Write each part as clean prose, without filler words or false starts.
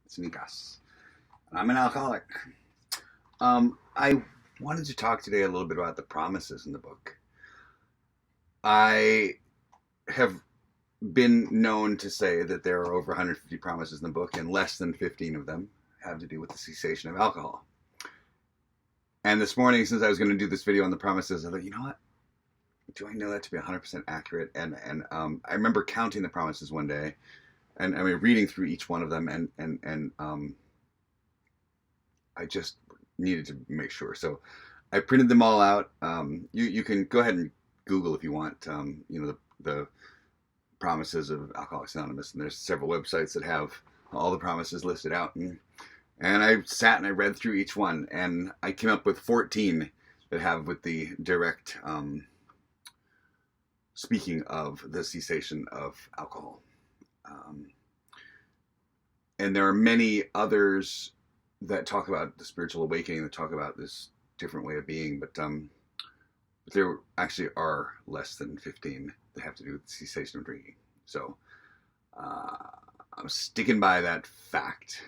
It's Nikas. I'm an alcoholic. I wanted to talk today a little bit about the promises in the book. I have been known to say that there are over 150 promises in the book, and less than 15 of them have to do with the cessation of alcohol. And this morning, since I was going to do this video on the promises, I thought, you know what? Do I know that to be 100% accurate? And I remember counting the promises one day, and I mean reading through each one of them, and I just needed to make sure. So I printed them all out. You can go ahead and Google if you want. The promises of Alcoholics Anonymous, and there's several websites that have all the promises listed out. And I sat and I read through each one, and I came up with 14 that have with the direct speaking of the cessation of alcohol. And there are many others that talk about the spiritual awakening, that talk about this different way of being, but there actually are less than 15 that have to do with the cessation of drinking. So I'm sticking by that fact.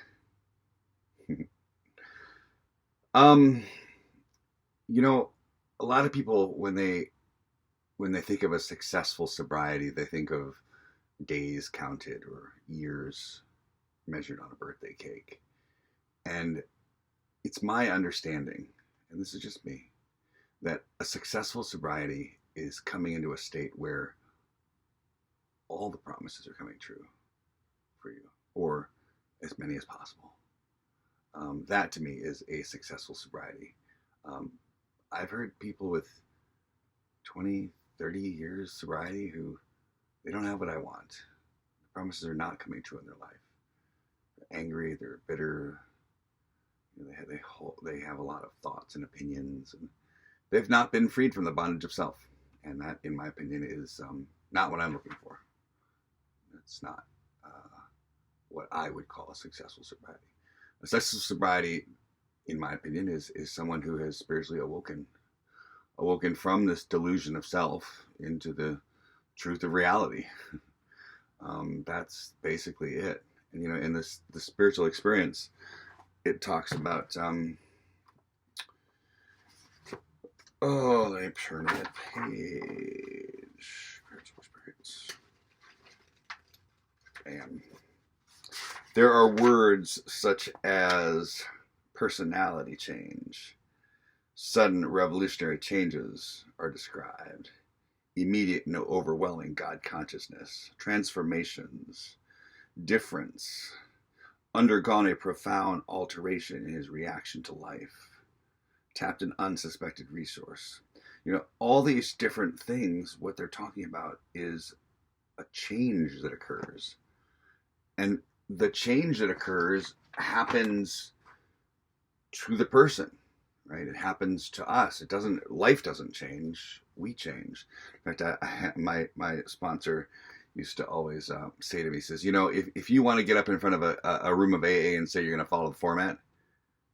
A lot of people, when they think of a successful sobriety, they think of days counted or years measured on a birthday cake. And it's my understanding, and this is just me, that a successful sobriety is coming into a state where all the promises are coming true for you, or as many as possible. That to me is a successful sobriety. I've heard people with 20, 30 years sobriety who they don't have what I want. The promises are not coming true in their life. They're angry, they're bitter, they have a lot of thoughts and opinions, and they've not been freed from the bondage of self. And that, in my opinion, is not what I'm looking for. It's not what I would call a successful sobriety. A successful sobriety, in my opinion, is someone who has spiritually awoken from this delusion of self into the truth of reality. That's basically it. And in the spiritual experience, it talks about let me turn to that page. Spiritual experience. Bam. There are words such as personality change, sudden revolutionary changes are described, immediate and overwhelming God consciousness, transformations, difference, undergone a profound alteration in his reaction to life, tapped an unsuspected resource. All these different things, what they're talking about is a change that occurs. And the change that occurs happens to the person, right? It happens to us. Life doesn't change. We change. In fact, my sponsor used to always say to me, he says, if you want to get up in front of a room of AA and say you're going to follow the format,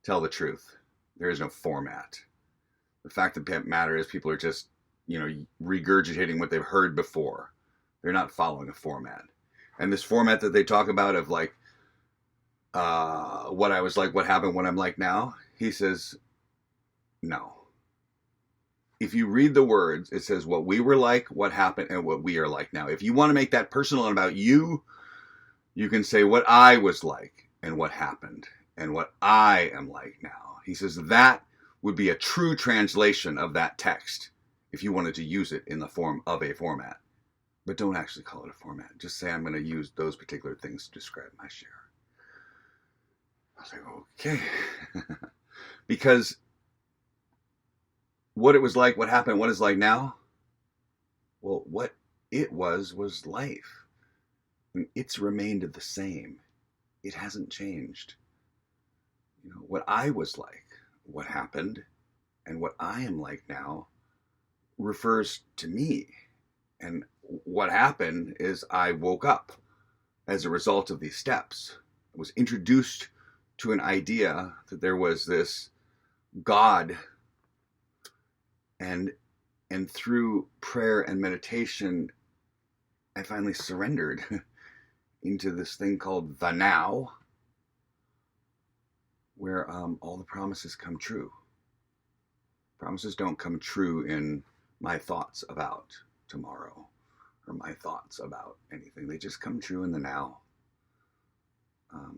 tell the truth. There is no format. The fact of the matter is people are just, regurgitating what they've heard before. They're not following a format. And this format that they talk about of like, what I was like, what happened, what I'm like now, he says, no. If you read the words, it says what we were like, what happened, and what we are like now. If you want to make that personal and about you, you can say what I was like and what happened and what I am like now. He says that would be a true translation of that text if you wanted to use it in the form of a format. But don't actually call it a format. Just say I'm going to use those particular things to describe my share. I was like, okay. Because what it was like, what happened, what it's like now, well, what it was life. And it's remained the same. It hasn't changed. What I was like, what happened, and what I am like now refers to me. And what happened is I woke up as a result of these steps. I was introduced to an idea that there was this God, and through prayer and meditation, I finally surrendered into this thing called the now, where all the promises come true. Promises don't come true in my thoughts about tomorrow or my thoughts about anything. They just come true in the now.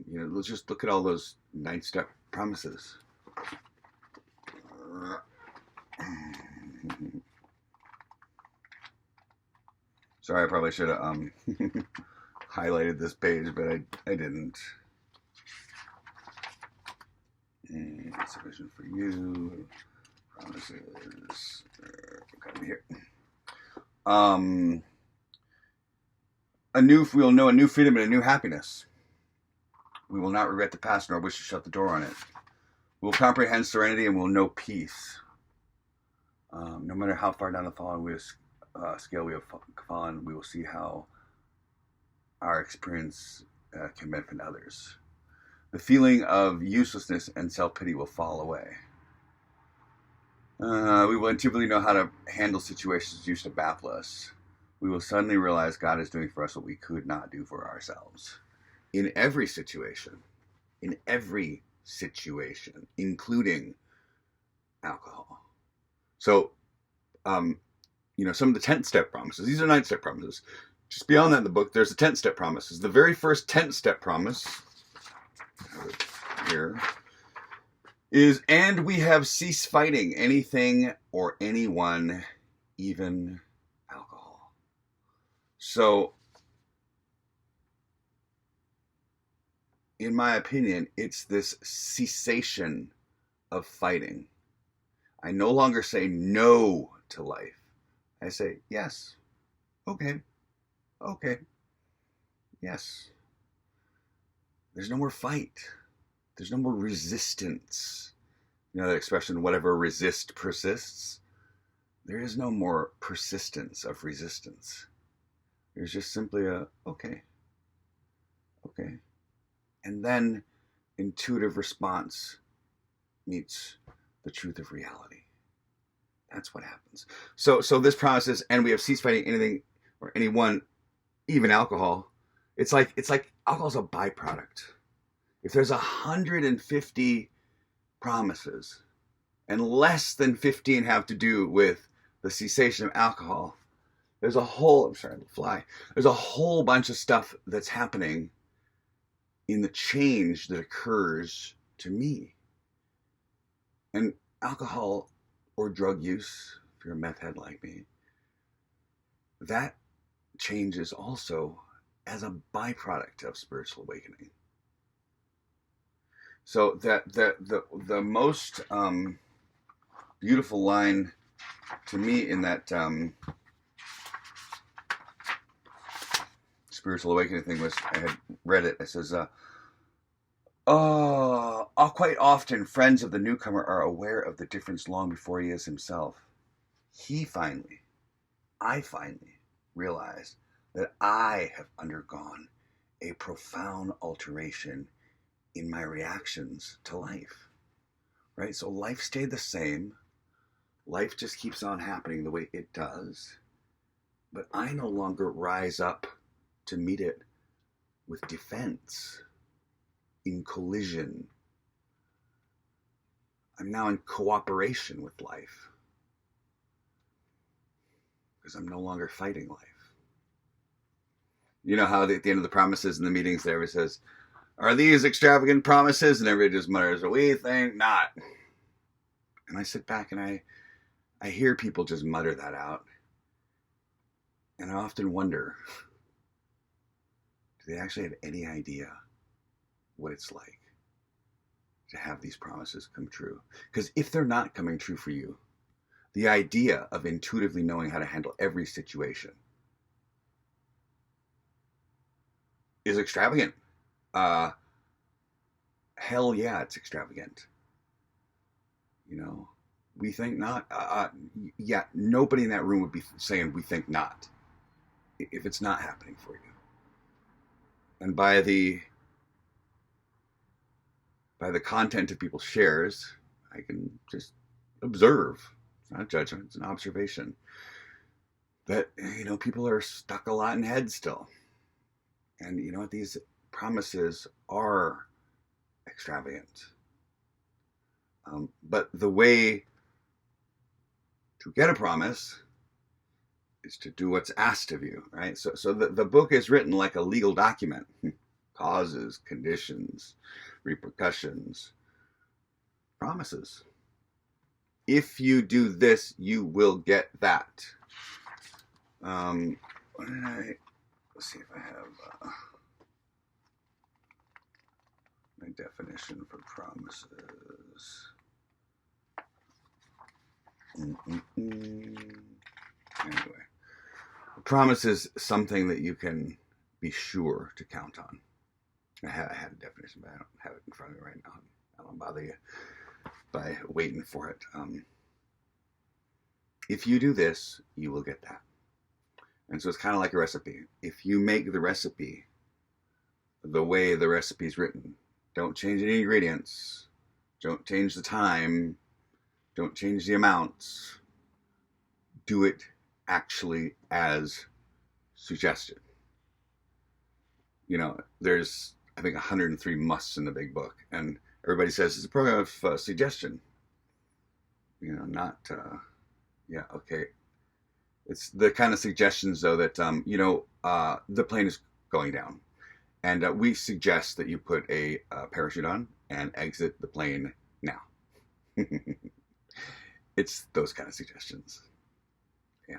Let's just look at all those 9-step promises. Sorry, I probably should have highlighted this page, but I didn't. And sufficient for you. Promises. Got me here. We will know a new freedom and a new happiness. We will not regret the past nor wish to shut the door on it. We will comprehend serenity and we will know peace. No matter how far down the scale we have fallen, we will see how our experience can benefit others. The feeling of uselessness and self-pity will fall away. We will intuitively know how to handle situations that used to baffle us. We will suddenly realize God is doing for us what we could not do for ourselves. In every situation, including alcohol. So, some of the 10th-step promises, these are 9-step promises. Just beyond that in the book, there's the 10th-step promises. The very first 10th-step promise, here, is, and we have ceased fighting anything or anyone, even alcohol. So, in my opinion, it's this cessation of fighting. I no longer say no to life. I say yes. Okay. Yes. There's no more fight. There's no more resistance. You know that expression, whatever resist persists? There is no more persistence of resistance. There's just simply a, okay. And then intuitive response meets the truth of reality. That's what happens. So this promise is, and we have ceased fighting anything or anyone, even alcohol. It's like alcohol's a byproduct. If there's 150 promises and less than 15 have to do with the cessation of alcohol, there's a whole bunch of stuff that's happening in the change that occurs to me. And alcohol or drug use, if you're a meth head like me, that changes also as a byproduct of spiritual awakening. So that the most beautiful line to me in that spiritual awakening thing was, I had read it. It says, quite often friends of the newcomer are aware of the difference long before he is himself. I finally realized that I have undergone a profound alteration in my reactions to life, right? So life stayed the same. Life just keeps on happening the way it does. But I no longer rise up to meet it with defense, in collision. I'm now in cooperation with life because I'm no longer fighting life. You know how at the end of the promises in the meetings there it says, are these extravagant promises? And everybody just mutters, we think not. And I sit back and I hear people just mutter that out. And I often wonder, do they actually have any idea what it's like to have these promises come true? Because if they're not coming true for you, the idea of intuitively knowing how to handle every situation is extravagant. Hell yeah, it's extravagant. We think not. Yeah, nobody in that room would be saying we think not if it's not happening for you. And by the content of people's shares, I can just observe. It's not judgment, it's an observation. That, people are stuck a lot in head still. And these promises are extravagant. But the way to get a promise is to do what's asked of you, right? So the book is written like a legal document. Causes, conditions, repercussions, promises. If you do this, you will get that. What did let's see if I have my definition for promises. Anyway, a promise is something that you can be sure to count on. I had a definition, but I don't have it in front of me right now. I don't bother you by waiting for it. If you do this, you will get that. And so it's kind of like a recipe. If you make the recipe the way the recipe is written, don't change any ingredients, don't change the time, don't change the amounts, do it actually as suggested. You know, there's, I think, 103 musts in the big book, and everybody says it's a program of suggestion. You know, not, yeah, okay. It's the kind of suggestions, though, that, the plane is going down. And we suggest that you put a parachute on and exit the plane now. It's those kind of suggestions. Yeah.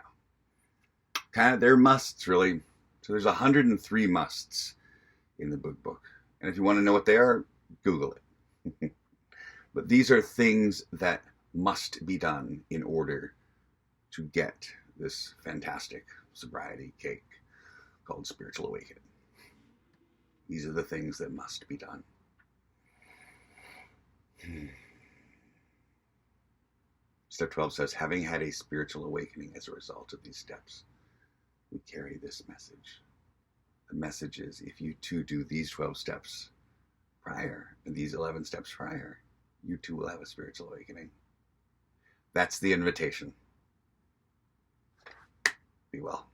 Kind of, they're musts, really. So there's 103 musts in the big book. And if you want to know what they are, Google it. But these are things that must be done in order to get this fantastic sobriety cake called Spiritual Awakening. These are the things that must be done. Step 12 says, having had a spiritual awakening as a result of these steps, we carry this message. The message is, if you too do these 12 steps prior, and these 11 steps prior, you too will have a spiritual awakening. That's the invitation. Be well.